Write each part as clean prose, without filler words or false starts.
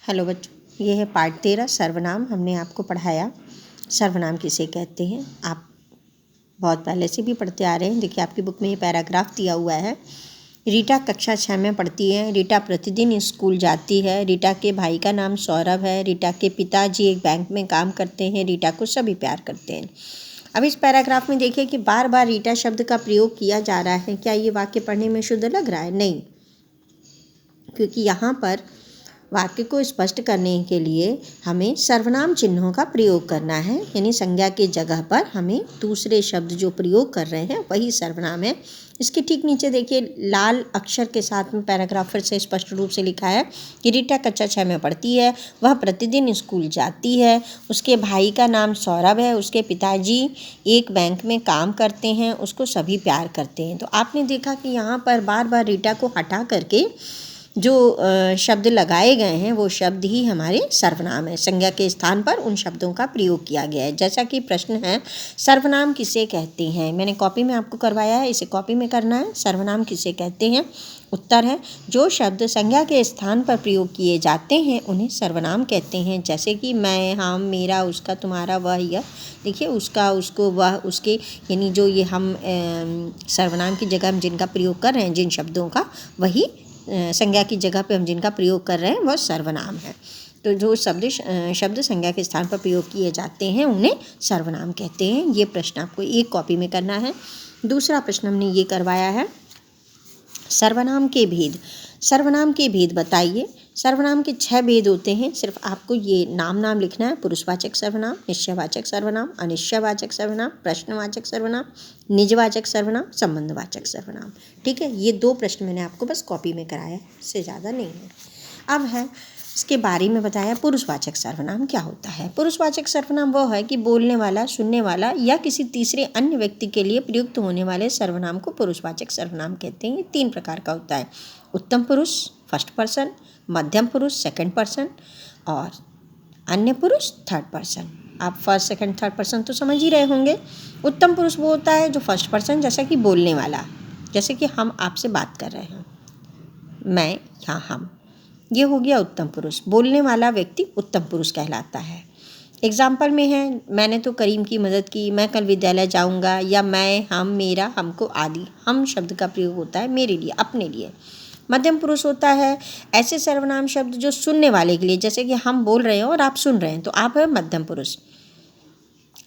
Hello बच्चों, ये है पार्ट 13 सर्वनाम। हमने आपको पढ़ाया सर्वनाम किसे कहते हैं। आप बहुत पहले से भी पढ़ते आ रहे हैं। देखिए आपकी बुक में ये पैराग्राफ दिया हुआ है। रीटा कक्षा 6 में पढ़ती है। रीटा प्रतिदिन स्कूल जाती है। रीटा के भाई का नाम सौरभ है। रीटा के पिताजी एक बैंक में काम करते हैं। रीटा को सभी प्यार करते हैं। अब इस पैराग्राफ में देखिए कि बार बार रीटा शब्द का प्रयोग किया जा रहा है। क्या ये वाक्य पढ़ने में शुद्ध लग रहा है? नहीं, क्योंकि यहाँ पर वाक्य को स्पष्ट करने के लिए हमें सर्वनाम चिन्हों का प्रयोग करना है, यानी संज्ञा की जगह पर हमें दूसरे शब्द जो प्रयोग कर रहे हैं वही सर्वनाम है। इसके ठीक नीचे देखिए लाल अक्षर के साथ में पैराग्राफ फिर से स्पष्ट रूप से लिखा है कि रीटा कक्षा 6 में पढ़ती है। वह प्रतिदिन स्कूल जाती है। उसके भाई का नाम सौरभ है। उसके पिताजी एक बैंक में काम करते हैं। उसको सभी प्यार करते हैं। तो आपने देखा कि यहाँ पर बार बार रीटा को हटा करके जो शब्द लगाए गए हैं वो शब्द ही हमारे सर्वनाम है। संज्ञा के स्थान पर उन शब्दों का प्रयोग किया गया है। जैसा कि प्रश्न है, सर्वनाम किसे कहते हैं? मैंने कॉपी में आपको करवाया है, इसे कॉपी में करना है। सर्वनाम किसे कहते हैं? उत्तर है जो शब्द संज्ञा के स्थान पर प्रयोग किए जाते हैं उन्हें सर्वनाम कहते हैं। जैसे कि मैं, हम, मेरा, उसका, तुम्हारा, वह, यह। देखिए उसका, उसको, वह, उसके, यानी जो ये हम सर्वनाम की जगह हम जिनका प्रयोग कर रहे हैं, जिन शब्दों का, वही संज्ञा की जगह पे हम जिनका प्रयोग कर रहे हैं वह सर्वनाम है। तो जो शब्द संज्ञा के स्थान पर प्रयोग किए जाते हैं उन्हें सर्वनाम कहते हैं। ये प्रश्न आपको एक कॉपी में करना है। दूसरा प्रश्न हमने ये करवाया है, सर्वनाम के भेद। सर्वनाम के भेद बताइए। सर्वनाम के 6 भेद होते हैं। सिर्फ आपको ये नाम लिखना है। पुरुषवाचक सर्वनाम, निश्चयवाचक सर्वनाम, अनिश्चयवाचक सर्वनाम, प्रश्नवाचक सर्वनाम, निजवाचक सर्वनाम, संबंधवाचक सर्वनाम। ठीक है, ये 2 प्रश्न मैंने आपको बस कॉपी में कराया, इससे ज़्यादा नहीं है। अब है इसके बारे में बताया पुरुषवाचक सर्वनाम क्या होता है। पुरुषवाचक सर्वनाम वह है कि बोलने वाला, सुनने वाला या किसी तीसरे अन्य व्यक्ति के लिए प्रयुक्त होने वाले सर्वनाम को पुरुषवाचक सर्वनाम कहते हैं। ये 3 प्रकार का होता है। उत्तम पुरुष फर्स्ट पर्सन, मध्यम पुरुष सेकंड पर्सन और अन्य पुरुष थर्ड पर्सन। आप फर्स्ट सेकंड थर्ड पर्सन तो समझ ही रहे होंगे। उत्तम पुरुष वो होता है जो फर्स्ट पर्सन, जैसा कि बोलने वाला, जैसे कि हम आपसे बात कर रहे हैं, मैं या हम, ये हो गया उत्तम पुरुष। बोलने वाला व्यक्ति उत्तम पुरुष कहलाता है। एग्जाम्पल में है, मैंने तो करीम की मदद की, मैं कल विद्यालय जाऊंगा, या मैं, हम, मेरा, हमको आदि। हम शब्द का प्रयोग होता है मेरे लिए, अपने लिए। मध्यम पुरुष होता है ऐसे सर्वनाम शब्द जो सुनने वाले के लिए, जैसे कि हम बोल रहे हैं और आप सुन रहे हैं, तो आप है मध्यम पुरुष।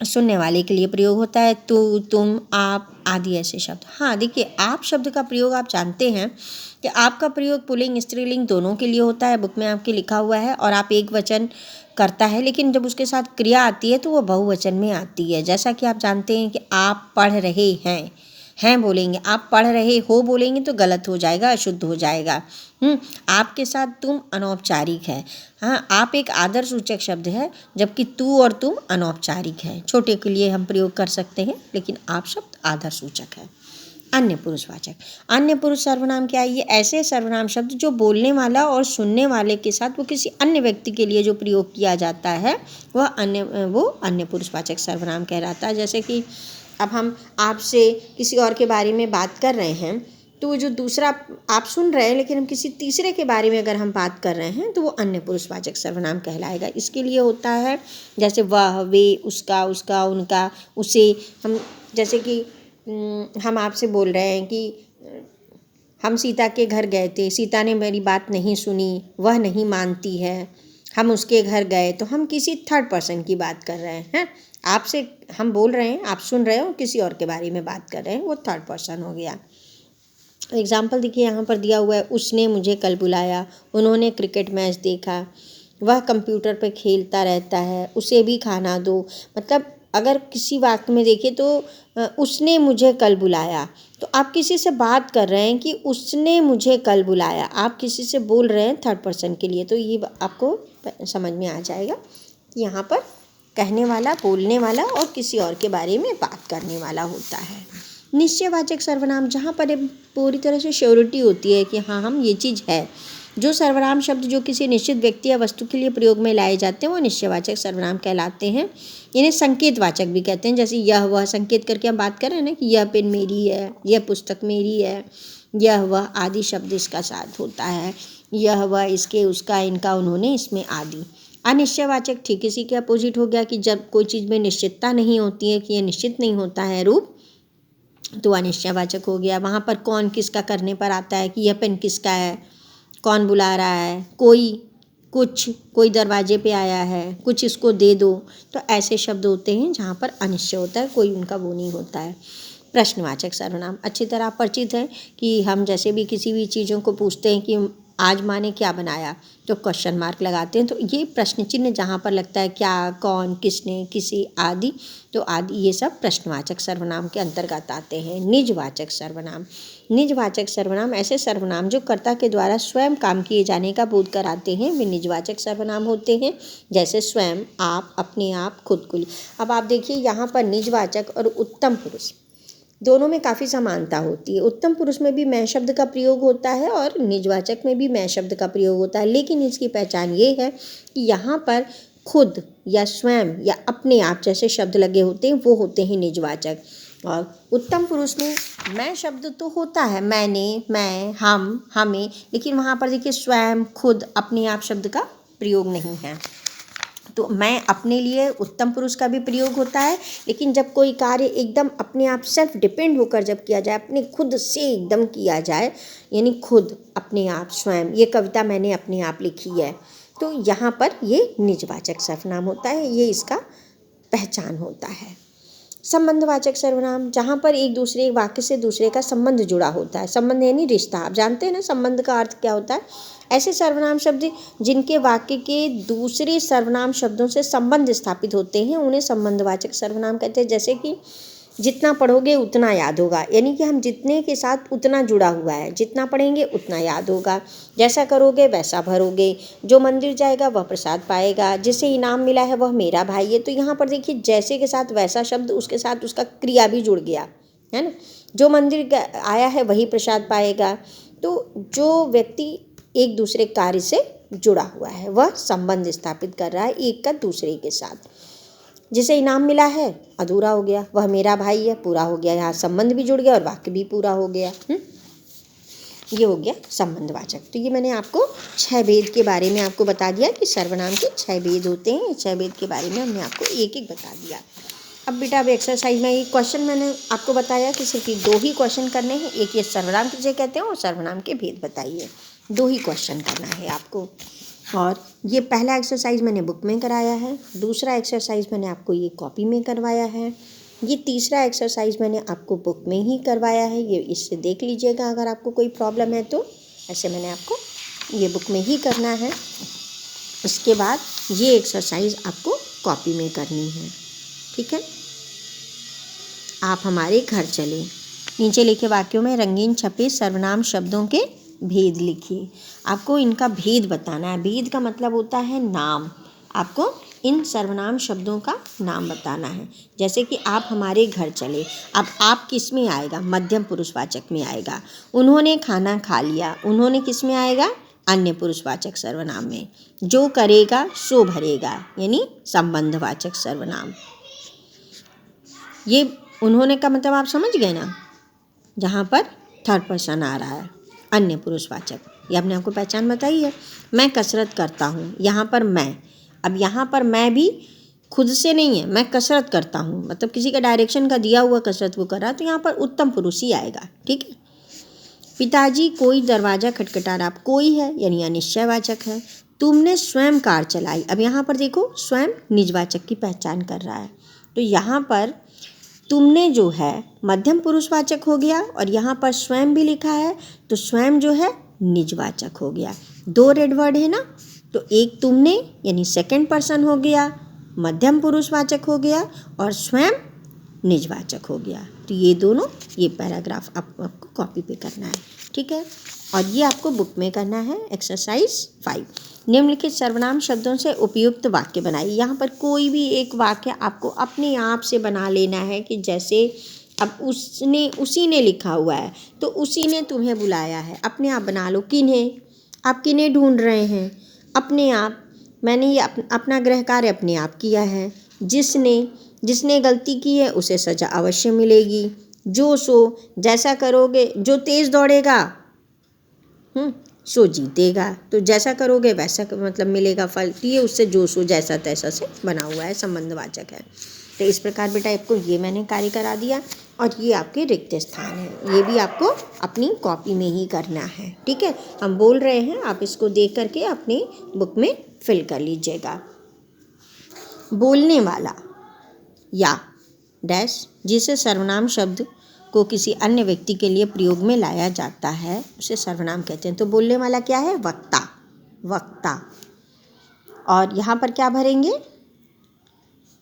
सुनने वाले के लिए प्रयोग होता है तू, तुम, आप आदि ऐसे शब्द। हाँ देखिए, आप शब्द का प्रयोग आप जानते हैं कि आपका प्रयोग पुल्लिंग स्त्रीलिंग दोनों के लिए होता है। बुक में आपके लिखा हुआ है। और आप एक वचन करता है, लेकिन जब उसके साथ क्रिया आती है तो वो बहुवचन में आती है। जैसा कि आप जानते हैं कि आप पढ़ रहे हैं बोलेंगे, आप पढ़ रहे हो बोलेंगे तो गलत हो जाएगा, अशुद्ध हो जाएगा। आपके साथ तुम अनौपचारिक है। हाँ, आप एक आदर सूचक शब्द है, जबकि तू और तुम अनौपचारिक है। छोटे के लिए हम प्रयोग कर सकते हैं, लेकिन आप शब्द आदर सूचक है। अन्य पुरुषवाचक। अन्य पुरुष सर्वनाम क्या है? ये ऐसे सर्वनाम शब्द जो बोलने वाला और सुनने वाले के साथ वो किसी अन्य व्यक्ति के लिए जो प्रयोग किया जाता है वो अन्य पुरुषवाचक सर्वनाम कहलाता है। जैसे कि अब हम आपसे किसी और के बारे में बात कर रहे हैं, तो जो दूसरा आप सुन रहे हैं, लेकिन हम किसी तीसरे के बारे में अगर हम बात कर रहे हैं तो वो अन्य पुरुषवाचक सर्वनाम कहलाएगा। इसके लिए होता है जैसे वह, वे, उसका, उनका, उसे। हम जैसे कि हम आपसे बोल रहे हैं कि हम सीता के घर गए थे, सीता ने मेरी बात नहीं सुनी, वह नहीं मानती है। हम उसके घर गए, तो हम किसी थर्ड पर्सन की बात कर रहे हैं। आपसे हम बोल रहे हैं, आप सुन रहे हो, किसी और के बारे में बात कर रहे हैं, वो थर्ड पर्सन हो गया। एग्जाम्पल देखिए यहाँ पर दिया हुआ है, उसने मुझे कल बुलाया, उन्होंने क्रिकेट मैच देखा, वह कंप्यूटर पर खेलता रहता है, उसे भी खाना दो। मतलब अगर किसी वाक्य में देखिए तो उसने मुझे कल बुलाया, तो आप किसी से बात कर रहे हैं कि उसने मुझे कल बुलाया, आप किसी से बोल रहे हैं थर्ड पर्सन के लिए। तो ये आपको समझ में आ जाएगा कि यहाँ पर कहने वाला, बोलने वाला और किसी और के बारे में बात करने वाला होता है। निश्चयवाचक सर्वनाम, जहाँ पर पूरी तरह से श्योरिटी होती है कि हाँ हम ये चीज़ है। जो सर्वनाम शब्द जो किसी निश्चित व्यक्ति या वस्तु के लिए प्रयोग में लाए जाते हैं वो निश्चयवाचक सर्वनाम कहलाते हैं। इन्हें संकेतवाचक भी कहते हैं। जैसे यह वह, संकेत करके हम बात कर रहे हैं ना कि यह पेन मेरी है, यह पुस्तक मेरी है, यह वह आदि शब्द इसका साथ होता है। यह वह, इसके उसका इनका उन्होंने, इसमें आदि। अनिश्चयवाचक ठीक इसी के अपोजिट हो गया कि जब कोई चीज़ में निश्चितता नहीं होती है कि ये निश्चित नहीं होता है रूप, तो अनिश्चयवाचक हो गया। वहाँ पर कौन किसका करने पर आता है कि यह पेन किसका है, कौन बुला रहा है, कोई, कुछ, कोई दरवाजे पे आया है, कुछ इसको दे दो। तो ऐसे शब्द होते हैं जहाँ पर अनिश्चय होता है, कोई उनका वो नहीं होता है। प्रश्नवाचक सर्वनाम अच्छी तरह परिचित है कि हम जैसे भी किसी भी चीज़ों को पूछते हैं कि आज माँ ने क्या बनाया, तो क्वेश्चन मार्क लगाते हैं। तो ये प्रश्न चिन्ह जहाँ पर लगता है, क्या, कौन, किसने, किसी, आदि, तो आदि ये सब प्रश्नवाचक सर्वनाम के अंतर्गत आते हैं। निजवाचक सर्वनाम, निजवाचक सर्वनाम ऐसे सर्वनाम जो कर्ता के द्वारा स्वयं काम किए जाने का बोध कराते हैं, वे निजवाचक सर्वनाम होते हैं। जैसे स्वयं, आप, अपने आप, खुद को। अब आप देखिए यहाँ पर निजवाचक और उत्तम पुरुष दोनों में काफ़ी समानता होती है। उत्तम पुरुष में भी मैं शब्द का प्रयोग होता है और निजवाचक में भी मैं शब्द का प्रयोग होता है, लेकिन इसकी पहचान ये है कि यहाँ पर खुद या स्वयं या अपने आप जैसे शब्द लगे होते हैं वो होते हैं निजवाचक। और उत्तम पुरुष में मैं शब्द तो होता है, मैंने, मैं, हम, हमें, लेकिन वहाँ पर देखिए स्वयं, खुद, अपने आप शब्द का प्रयोग नहीं है। तो मैं अपने लिए उत्तम पुरुष का भी प्रयोग होता है, लेकिन जब कोई कार्य एकदम अपने आप सेल्फ डिपेंड होकर जब किया जाए, अपने खुद से एकदम किया जाए, यानी खुद, अपने आप, स्वयं, ये कविता मैंने अपने आप लिखी है, तो यहाँ पर ये निजवाचक सर्वनाम होता है, ये इसका पहचान होता है। संबंधवाचक सर्वनाम जहाँ पर एक दूसरे वाक्य से दूसरे का संबंध जुड़ा होता है। संबंध यानी रिश्ता, आप जानते हैं ना संबंध का अर्थ क्या होता है। ऐसे सर्वनाम शब्द जिनके वाक्य के दूसरे सर्वनाम शब्दों से संबंध स्थापित होते हैं उन्हें संबंधवाचक सर्वनाम कहते हैं। जैसे कि जितना पढ़ोगे उतना याद होगा, यानी कि हम जितने के साथ उतना जुड़ा हुआ है, जितना पढ़ेंगे उतना याद होगा, जैसा करोगे वैसा भरोगे, जो मंदिर जाएगा वह प्रसाद पाएगा, जिसे इनाम मिला है वह मेरा भाई है। तो यहाँ पर देखिए जैसे के साथ वैसा शब्द, उसके साथ उसका क्रिया भी जुड़ गया है ना। जो मंदिर आया है वही प्रसाद पाएगा। तो जो व्यक्ति एक दूसरे कार्य से जुड़ा हुआ है वह संबंध स्थापित कर रहा है एक का दूसरे के साथ। जिसे इनाम मिला है अधूरा हो गया, वह मेरा भाई है पूरा हो गया, यहाँ संबंध भी जुड़ गया और वाक्य भी पूरा हो गया। ये हो गया संबंधवाचक। तो ये मैंने आपको 6 भेद के बारे में आपको बता दिया कि सर्वनाम के 6 भेद होते हैं। 6 भेद के बारे में हमने आपको एक एक बता दिया। अब बेटा अब एक्सरसाइज में एक क्वेश्चन मैंने आपको बताया कि सिर्फ 2 ही क्वेश्चन करने हैं। एक ये सर्वनाम किसे कहते हैं और सर्वनाम के भेद बताइए। 2 ही क्वेश्चन करना है आपको। और ये पहला एक्सरसाइज मैंने बुक में कराया है, दूसरा एक्सरसाइज मैंने आपको ये कॉपी में करवाया है, ये तीसरा एक्सरसाइज मैंने आपको बुक में ही करवाया है। ये इससे देख लीजिएगा अगर आपको कोई प्रॉब्लम है तो। ऐसे मैंने आपको ये बुक में ही करना है। इसके बाद ये एक्सरसाइज आपको कॉपी में करनी है, ठीक है। आप हमारे घर चले, नीचे लिखे वाक्यों में रंगीन छपे सर्वनाम शब्दों के भेद लिखिए। आपको इनका भेद बताना है। भेद का मतलब होता है नाम। आपको इन सर्वनाम शब्दों का नाम बताना है। जैसे कि आप हमारे घर चले, अब आप किस में आएगा, मध्यम पुरुषवाचक में आएगा। उन्होंने खाना खा लिया, उन्होंने किस में आएगा, अन्य पुरुषवाचक सर्वनाम में। जो करेगा सो भरेगा, यानी संबंधवाचक सर्वनाम। ये उन्होंने का मतलब आप समझ गए ना, जहाँ पर थर्ड पर्सन आ रहा है, अन्य पुरुषवाचक। ये आपने आपको पहचान बताई है। मैं कसरत करता हूँ, यहाँ पर मैं, अब यहाँ पर मैं भी खुद से नहीं है, मैं कसरत करता हूँ, मतलब किसी का डायरेक्शन का दिया हुआ कसरत वो कर रहा है, तो यहाँ पर उत्तम पुरुष ही आएगा, ठीक है। पिताजी कोई दरवाज़ा खटखटा रहा, कोई है यानी अनिश्चयवाचक है। तुमने स्वयं कार चलाई, अब यहाँ पर देखो स्वयं निजवाचक की पहचान कर रहा है, तो यहाँ पर तुमने जो है मध्यम पुरुषवाचक हो गया और यहाँ पर स्वयं भी लिखा है, तो स्वयं जो है निजवाचक हो गया। 2 रेड वर्ड है ना, तो एक तुमने यानी सेकंड पर्सन हो गया, मध्यम पुरुषवाचक हो गया, और स्वयं निजवाचक हो गया। तो ये दोनों, ये पैराग्राफ आपको कॉपी पे करना है, ठीक है। और ये आपको बुक में करना है। एक्सरसाइज 5, निम्नलिखित सर्वनाम शब्दों से उपयुक्त वाक्य बनाइए। यहाँ पर कोई भी एक वाक्य आपको अपने आप से बना लेना है कि जैसे अब उसने, उसी ने लिखा हुआ है तो उसी ने तुम्हें बुलाया है, अपने आप बना लो। किन्हें, आप किन्हें ढूंढ रहे हैं, अपने आप। मैंने ये अपना गृह कार्य अपने आप किया है। जिसने गलती की है उसे सज़ा अवश्य मिलेगी। जो सो, जैसा करोगे, जो तेज़ दौड़ेगा सो जीतेगा। तो जैसा करोगे वैसा मतलब मिलेगा फल। तो ये उससे जो सो जैसा तैसा से बना हुआ है, संबंधवाचक है। तो इस प्रकार बेटा आपको ये मैंने कार्य करा दिया और ये आपके रिक्त स्थान है। ये भी आपको अपनी कॉपी में ही करना है, ठीक है। हम बोल रहे हैं, आप इसको देख करके अपनी बुक में फिल कर लीजिएगा। बोलने वाला या डैश जिसे सर्वनाम शब्द को किसी अन्य व्यक्ति के लिए प्रयोग में लाया जाता है उसे सर्वनाम कहते हैं। तो बोलने वाला क्या है? वक्ता, वक्ता। और यहाँ पर क्या भरेंगे?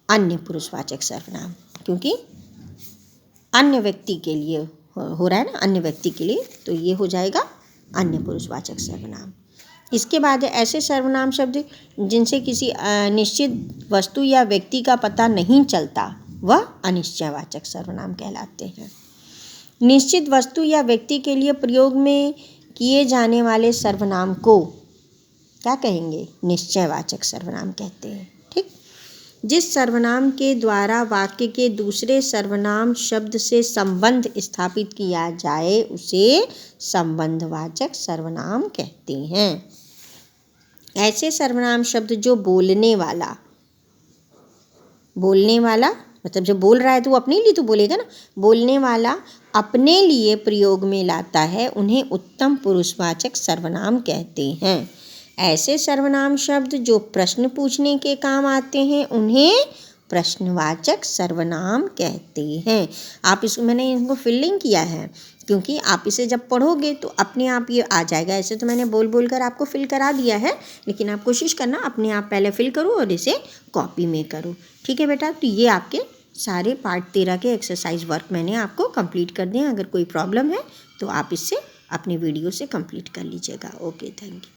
अन्य पुरुषवाचक सर्वनाम, क्योंकि अन्य व्यक्ति के लिए हो रहा है ना, अन्य व्यक्ति के लिए, तो ये हो जाएगा अन्य पुरुषवाचक सर्वनाम। इसके बाद ऐसे सर्वनाम शब्द जिनसे किसी निश्चित वस्तु या व्यक्ति का पता नहीं चलता वह अनिश्चयवाचक सर्वनाम कहलाते हैं। निश्चित वस्तु या व्यक्ति के लिए प्रयोग में किए जाने वाले सर्वनाम को क्या कहेंगे? निश्चयवाचक सर्वनाम कहते हैं, ठीक। जिस सर्वनाम के द्वारा वाक्य के दूसरे सर्वनाम शब्द से संबंध स्थापित किया जाए उसे संबंधवाचक सर्वनाम कहते हैं। ऐसे सर्वनाम शब्द जो बोलने वाला मतलब जब बोल रहा है तो वो अपने लिए तो बोलेगा ना, बोलने वाला अपने लिए प्रयोग में लाता है उन्हें उत्तम पुरुषवाचक सर्वनाम कहते हैं। ऐसे सर्वनाम शब्द जो प्रश्न पूछने के काम आते हैं उन्हें प्रश्नवाचक सर्वनाम कहते हैं। मैंने इनको फिलिंग किया है क्योंकि आप इसे जब पढ़ोगे तो अपने आप ये आ जाएगा। ऐसे तो मैंने बोल कर आपको फिल करा दिया है, लेकिन आप कोशिश करना अपने आप पहले फिल करो और इसे कॉपी में करो, ठीक है बेटा। तो ये आपके सारे पार्ट 13 के एक्सरसाइज वर्क मैंने आपको कंप्लीट कर दिए। अगर कोई प्रॉब्लम है तो आप इससे अपने वीडियो से कंप्लीट कर लीजिएगा। Okay, thank you.